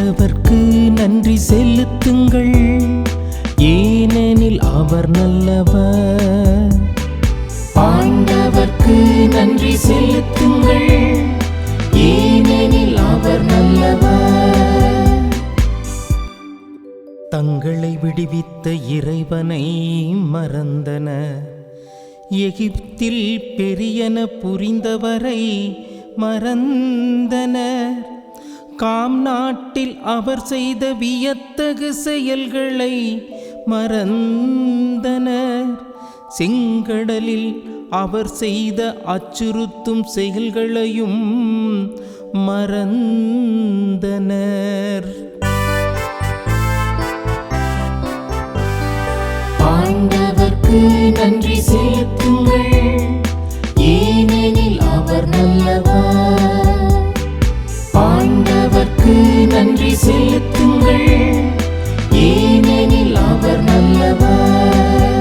ஆண்டவர்க்கு நன்றி செலுத்துங்கள், ஏனெனில் அவர் நல்லவர். ஆண்டவர்க்கு நன்றி செலுத்துங்கள், ஏனெனில் அவர் நல்லவர். தங்களை விடுவித்த இறைவனை மறந்தனர், எகிப்தில் பெரியன புரிந்தவரை மறந்தனர். காம் நாட்டில் அவர் செய்த வியத்தகு செயல்களை மறந்தனர். செங்கடலில் அவர் செய்த அச்சுறுத்தும் செயல்களையும் மறந்தனர். ஆண்டவர்க்கு நன்றி செலுத்துங்கள், ஏனெனில் அவர் நல்லவர். ஆண்டவர்க்கு நன்றி செலுத்துங்கள், ஏனெனில் அவர் நல்லவர்.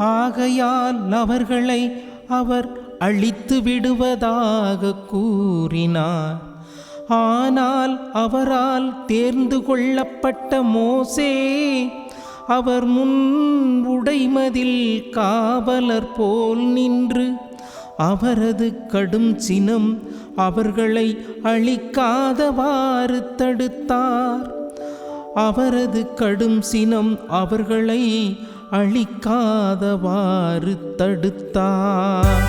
ஆகையால் அவர்களை அவர் அழித்து விடுவதாக கூறினார். ஆனால் அவரால் தேர்ந்து கொள்ளப்பட்ட மோசே அவர் முன் உடைமதில் காவலர் போல் நின்று அவரது கடும் சினம் அவர்களை அழிக்காதவாறு தடுத்தார். அவரது கடும் சினம் அவர்களை அழிக்காதவாறு தடுத்தார்.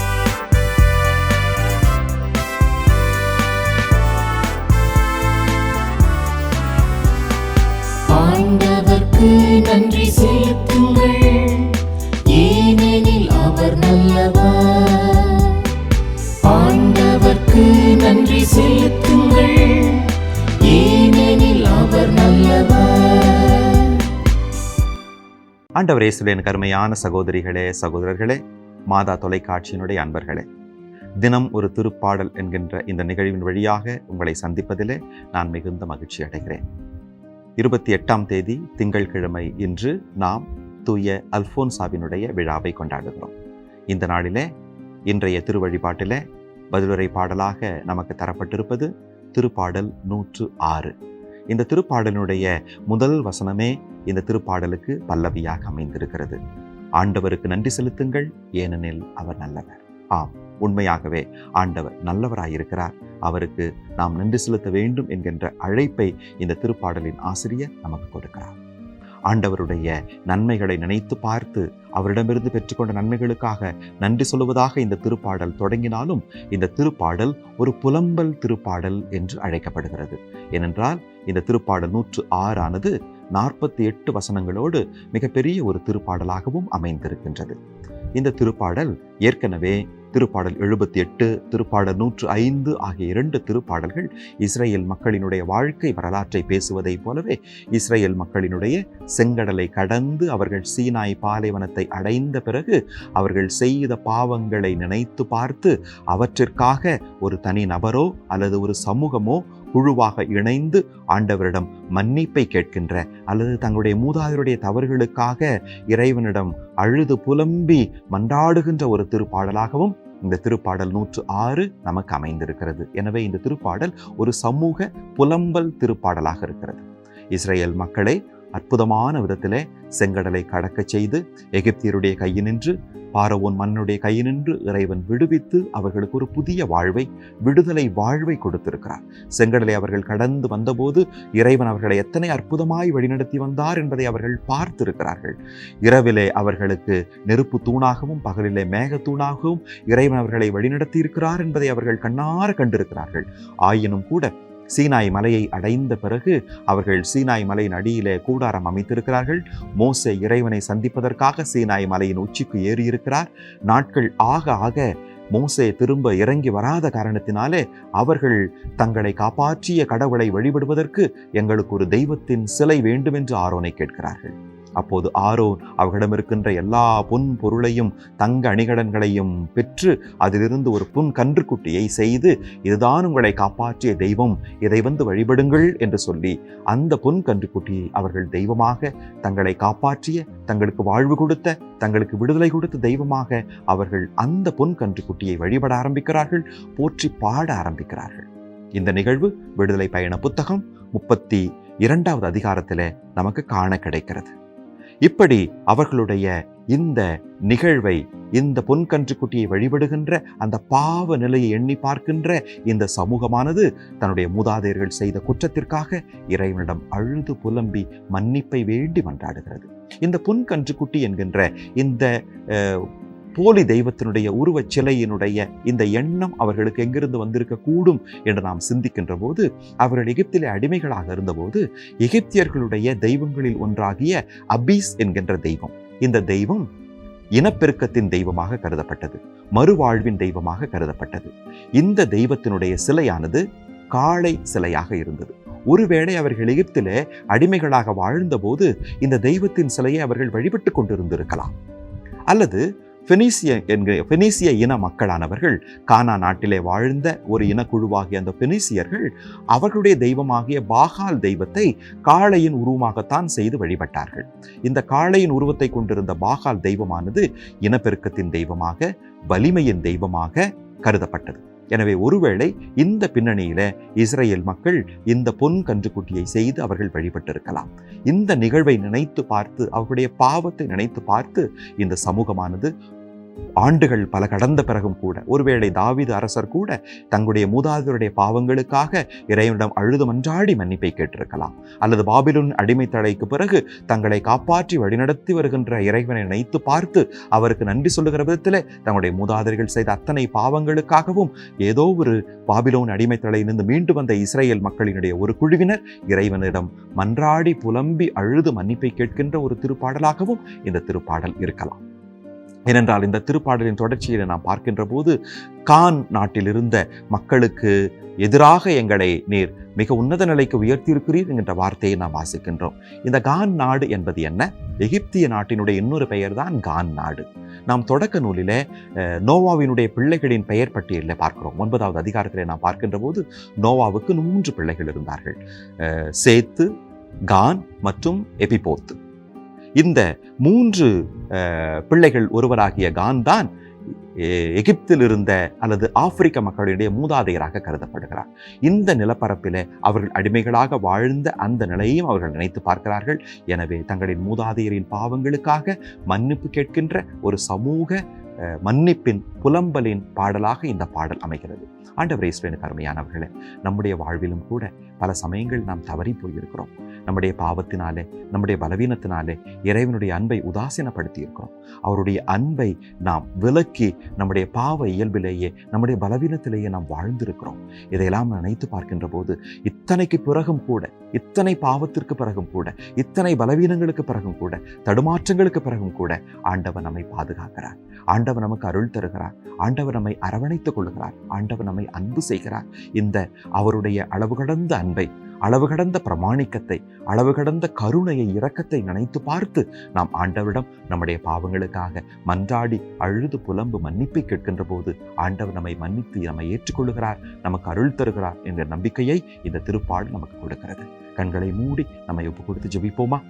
ஆண்டவர்க்கு நன்றி செலுத்துங்கள், ஏனெனில் அவர் நல்லவர். ஆண்டவர்க்கு நன்றி செலுத்துங்கள், ஏனெனில் அவர் நல்லவர். ஆண்டவர் இயேசுவின் கருமையான சகோதரிகளே, சகோதரர்களே, மாதா தொலைக்காட்சியினுடைய அன்பர்களே, தினம் ஒரு திருப்பாடல் என்கின்ற இந்த நிகழ்வின் வழியாக உங்களை சந்திப்பதிலே நான் மிகுந்த மகிழ்ச்சி அடைகிறேன். 28ஆம் தேதி திங்கட்கிழமை இன்று நாம் தூய அல்போன்சாவினுடைய விழாவை கொண்டாடுகிறோம். இந்த நாளிலே இன்றைய திருவழிபாட்டிலே பதிலுரை பாடலாக நமக்கு தரப்பட்டிருப்பது திருப்பாடல் 106. இந்த திருப்பாடலினுடைய முதல் வசனமே இந்த திருப்பாடலுக்கு பல்லவியாக அமைந்திருக்கிறது. ஆண்டவருக்கு நன்றி செலுத்துங்கள், ஏனெனில் அவர் நல்லவர். ஆம், உண்மையாகவே ஆண்டவர் நல்லவராயிருக்கிறார். அவருக்கு நாம் நன்றி செலுத்த வேண்டும் என்கின்ற அழைப்பை இந்த திருப்பாடலின் ஆசிரியர் நமக்கு கொடுக்கிறார். ஆண்டவருடைய நன்மைகளை நினைத்து பார்த்து அவரிடமிருந்து பெற்றுக்கொண்ட நன்மைகளுக்காக நன்றி சொல்லுவதாக இந்த திருப்பாடல் தொடங்கினாலும் இந்த திருப்பாடல் ஒரு புலம்பல் திருப்பாடல் என்று அழைக்கப்படுகிறது. ஏனென்றால் இந்த திருப்பாடல் 106 48 வசனங்களோடு மிகப்பெரிய ஒரு திருப்பாடலாகவும் அமைந்திருக்கின்றது. இந்த திருப்பாடல் ஏற்கனவே திருப்பாடல் 78, திருப்பாடல் 105 ஆகிய 2 திருப்பாடல்கள் இஸ்ரேல் மக்களினுடைய வாழ்க்கை வரலாற்றை பேசுவதைப் போலவே இஸ்ரேல் மக்களினுடைய செங்கடலை கடந்து அவர்கள் சீனாய் பாலைவனத்தை அடைந்த பிறகு அவர்கள் செய்த பாவங்களை நினைத்து பார்த்து அவற்றிற்காக ஒரு தனி நபரோ அல்லது ஒரு சமூகமோ குழுவாக இணைந்து ஆண்டவரிடம் மன்னிப்பை கேட்கின்ற அல்லது தங்களுடைய மூதாதையருடைய தவறுகளுக்காக இறைவனிடம் அழுது புலம்பி மன்றாடுகின்ற ஒரு திருப்பாடலாகவும் இந்த திருப்பாடல் 106 நமக்கு அமைந்திருக்கிறது. எனவே இந்த திருப்பாடல் ஒரு சமூக புலம்பல் திருப்பாடலாக இருக்கிறது. இஸ்ரேல் மக்களை அற்புதமான விதத்திலே செங்கடலை கடக்க செய்து எகிப்தியருடைய கையினின்று பாரவோன் மன்னனுடைய கையினின்று இறைவன் விடுவித்து அவர்களுக்கு ஒரு புதிய வாழ்வை, விடுதலை வாழ்வை கொடுத்திருக்கிறார். செங்கடலை அவர்கள் கடந்து வந்தபோது இறைவன் அவர்களை எத்தனை அற்புதமாய் வழிநடத்தி வந்தார் என்பதை அவர்கள் பார்த்திருக்கிறார்கள். இரவிலே அவர்களுக்கு நெருப்பு தூணாகவும் பகலிலே மேக தூணாகவும் இறைவன் அவர்களை வழிநடத்தி இருக்கிறார் என்பதை அவர்கள் கண்ணார கண்டிருக்கிறார்கள். ஆயினும் கூட சீனாய் மலையை அடைந்த பிறகு அவர்கள் சீனாய் மலையின் அடியிலே கூடாரம் அமைத்திருக்கிறார்கள். மோசே இறைவனை சந்திப்பதற்காக சீனாய் மலையின் உச்சிக்கு ஏறியிருக்கிறார். நாட்கள் ஆக ஆக மோசே திரும்ப இறங்கி வராத காரணத்தினாலே அவர்கள் தங்களை காப்பாற்றிய கடவுளை வழிபடுவதற்கு எங்களுக்கு ஒரு தெய்வத்தின் சிலை வேண்டும் என்று ஆரோனை கேட்கிறார்கள். அப்போது ஆரோன் அவர்களிடம் இருக்கின்ற எல்லா பொன் பொருளையும் தங்க அணிகலன்களையும் பெற்று அதிலிருந்து ஒரு புன் கன்றுக்குட்டியை செய்து, இதுதான் உங்களை காப்பாற்றிய தெய்வம், இதை வந்து வழிபடுங்கள் என்று சொல்லி அந்த பொன் கன்றுக்குட்டியை அவர்கள் தெய்வமாக, தங்களை காப்பாற்றிய, தங்களுக்கு வாழ்வு கொடுத்த, தங்களுக்கு விடுதலை கொடுத்த தெய்வமாக அவர்கள் அந்த பொன் கன்றுக்குட்டியை வழிபட ஆரம்பிக்கிறார்கள், போற்றி பாட ஆரம்பிக்கிறார்கள். இந்த நிகழ்வு விடுதலை பயண புத்தகம் 32வது அதிகாரத்தில் நமக்கு காண கிடைக்கிறது. இப்படி அவர்களுடைய இந்த நிகழ்வை, இந்த பொன்கன்றுக்குட்டியை வழிபடுகின்ற அந்த பாவ நிலையை எண்ணி பார்க்கின்ற இந்த சமூகமானது தன்னுடைய மூதாதையர்கள் செய்த குற்றத்திற்காக இறைவனிடம் அழுது புலம்பி மன்னிப்பை வேண்டி மன்றாடுகிறது. இந்த பொன்கன்றுக்குட்டி என்கின்ற இந்த போலி தெய்வத்தினுடைய உருவச் சிலையினுடைய இந்த எண்ணம் அவர்களுக்கு எங்கிருந்து வந்திருக்க கூடும் என்று நாம் சிந்திக்கின்ற போது, அவர்கள் எகிப்திலே அடிமைகளாக இருந்தபோது எகிப்தியர்களுடைய தெய்வங்களில் ஒன்றாகிய அபீஸ் என்கின்ற தெய்வம், இந்த தெய்வம் இனப்பெருக்கத்தின் தெய்வமாக கருதப்பட்டது, மறுவாழ்வின் தெய்வமாக கருதப்பட்டது. இந்த தெய்வத்தினுடைய சிலையானது காளை சிலையாக இருந்தது. ஒருவேளை அவர்கள் எகிப்திலே அடிமைகளாக வாழ்ந்தபோது இந்த தெய்வத்தின் சிலையை அவர்கள் வழிபட்டு கொண்டிருந்திருக்கலாம். அல்லது பெனிசிய இன மக்களானவர்கள் கானா நாட்டிலே வாழ்ந்த ஒரு இனக்குழுவாகிய அந்த பெனிசியர்கள் அவர்களுடைய தெய்வமாகிய பாகால் தெய்வத்தை காளையின் உருவமாகத்தான் செய்து வழிபட்டார்கள். இந்த காளையின் உருவத்தை கொண்டிருந்த பாகால் தெய்வமானது இனப்பெருக்கத்தின் தெய்வமாக, வலிமையின் தெய்வமாக கருதப்பட்டது. எனவே ஒருவேளை இந்த பின்னணியில இஸ்ரேல் மக்கள் இந்த பொன் கன்றுக்குட்டியை செய்து அவர்கள் வழிபட்டிருக்கலாம். இந்த நிகழ்வை நினைத்து பார்த்து, அவர்களுடைய பாவத்தை நினைத்து பார்த்து இந்த சமூகமானது ஆண்டுகள் பல கடந்த பிறகும் கூட, ஒருவேளை தாவீது அரசர் கூட தங்களுடைய மூதாதையருடைய பாவங்களுக்காக இறைவனிடம் அழுது மன்றாடி மன்னிப்பை கேட்டிருக்கலாம். அல்லது பாபிலோன் அடிமைத்தடைக்கு பிறகு தங்களை காப்பாற்றி வழிநடத்தி வருகின்ற இறைவனை நினைத்து பார்த்து அவருக்கு நன்றி சொல்லுகிற விதத்தில் தங்களுடைய மூதாதையர்கள் செய்த அத்தனை பாவங்களுக்காகவும் ஏதோ ஒரு பாபிலோன் அடிமைத்தடையிலிருந்து மீண்டு வந்த இஸ்ரேல் மக்களினுடைய ஒரு குழுவினர் இறைவனிடம் மன்றாடி புலம்பி அழுது மன்னிப்பை கேட்கின்ற ஒரு திருப்பாடலாகவும் இந்த திருப்பாடல் இருக்கலாம். ஏனென்றால் இந்த திருப்பாடலின் தொடர்ச்சியை நாம் பார்க்கின்ற போது, கான் நாட்டில் இருந்த மக்களுக்கு எதிராக எங்களை நீர் மிக உன்னத நிலைக்கு உயர்த்தியிருக்கிறீர் என்கின்ற வார்த்தையை நாம் வாசிக்கின்றோம். இந்த கான் நாடு என்பது என்ன? எகிப்திய நாட்டினுடைய இன்னொரு பெயர் தான் கான் நாடு. நாம் தொடக்க நூலிலே நோவாவினுடைய பிள்ளைகளின் பெயர் பட்டியலில் பார்க்கிறோம். 9வது அதிகாரத்திலே நாம் பார்க்கின்ற போது நோவாவுக்கு 3 பிள்ளைகள் இருந்தார்கள். சேத்து, கான் மற்றும் எபிபோத்து. இந்த 3 பிள்ளைகள் ஒருவராகிய கான் தான் எகிப்தில் இருந்த அல்லது ஆப்பிரிக்க மக்களுடைய மூதாதையராக கருதப்படுகிறார். இந்த நிலப்பரப்பில் அவர்கள் அடிமைகளாக வாழ்ந்த அந்த நிலையையும் அவர்கள் நினைத்து பார்க்கிறார்கள். எனவே தங்களின் மூதாதையரின் பாவங்களுக்காக மன்னிப்பு கேட்கின்ற ஒரு சமூக மன்னிப்பின் புலம்பலின் பாடலாக இந்த பாடல் அமைகிறது. ஆண்டவரே, இயேசுவின் அருமையானவர்களே, நம்முடைய வாழ்விலும் கூட பல சமயங்கள் நாம் தவறி போயிருக்கிறோம். நம்முடைய பாவத்தினாலே, நம்முடைய பலவீனத்தினாலே இறைவனுடைய அன்பை உதாசீனப்படுத்தி இருக்கிறோம். அவருடைய அன்பை நாம் விலக்கி நம்முடைய பாவ இயல்பிலேயே, நம்முடைய பலவீனத்திலேயே நாம் வாழ்ந்திருக்கிறோம். இதையெல்லாம் நினைத்து பார்க்கின்ற போது, இத்தனைக்கு பிறகும் கூட, இத்தனை பாவத்திற்கு பிறகும் கூட, இத்தனை பலவீனங்களுக்கு பிறகும் கூட, தடுமாற்றங்களுக்கு பிறகும் கூட ஆண்டவர் நம்மை பாதுகாக்கிறார். ஆண்டவர் நமக்கு அருள் தருகிறார். ஆண்டவர் நம்மை அரவணைத்துக் கொள்கிறார். ஆண்டவர் நம்மை அன்பு செய்கிறார். இந்த அவருடைய அளவு கடந்த அன்பை, அளவு கடந்த பிரமாணிக்கத்தை, அளவு கடந்த கருணையை, இரக்கத்தை நினைத்து பார்த்து நாம் ஆண்டவரிடம் நம்முடைய பாவங்களுக்காக மன்றாடி அழுது புலம்பு மன்னிப்பை கேட்கின்ற போது ஆண்டவர் நம்மை மன்னித்து நம்மை ஏற்றுக்கொள்கிறார், நமக்கு அருள் தருகிறார் என்ற நம்பிக்கையை இந்த திருப்பாடல் நமக்கு கொடுக்கிறது. கண்களை மூடி நம்மை ஒப்பு கொடுத்து ஜெபிப்போமா?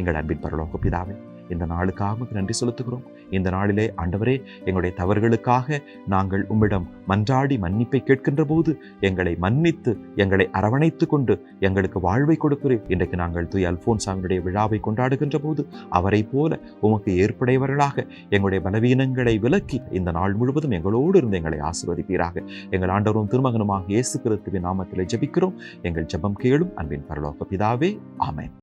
எங்கள் அன்பின் பரலோக பிதாவே, இந்த நாளுக்காக நன்றி செலுத்துகிறோம். இந்த நாளிலே ஆண்டவரே, எங்களுடைய தவறுகளுக்காக நாங்கள் உம்மிடம் மன்றாடி மன்னிப்பை கேட்கின்ற போது எங்களை மன்னித்து எங்களை அரவணைத்து கொண்டு எங்களுக்கு வாழ்வை கொடுக்கிறேன். இன்றைக்கு நாங்கள் தூய அல்போன்சாவினுடைய விழாவை கொண்டாடுகின்ற போது அவரை போல உமக்கு ஏற்புடையவர்களாக எங்களுடைய பலவீனங்களை விலக்கி இந்த நாள் முழுவதும் எங்களோடு இருந்து எங்களை ஆசீர்வதிப்பீராக. எங்கள் ஆண்டவரும் திருமகனுமாக இயேசு கிறிஸ்துவின் நாமத்திலே ஜெபிக்கிறோம். எங்கள் ஜெபம் கேளும் அன்பின் பரலோக பிதாவே. ஆமென்.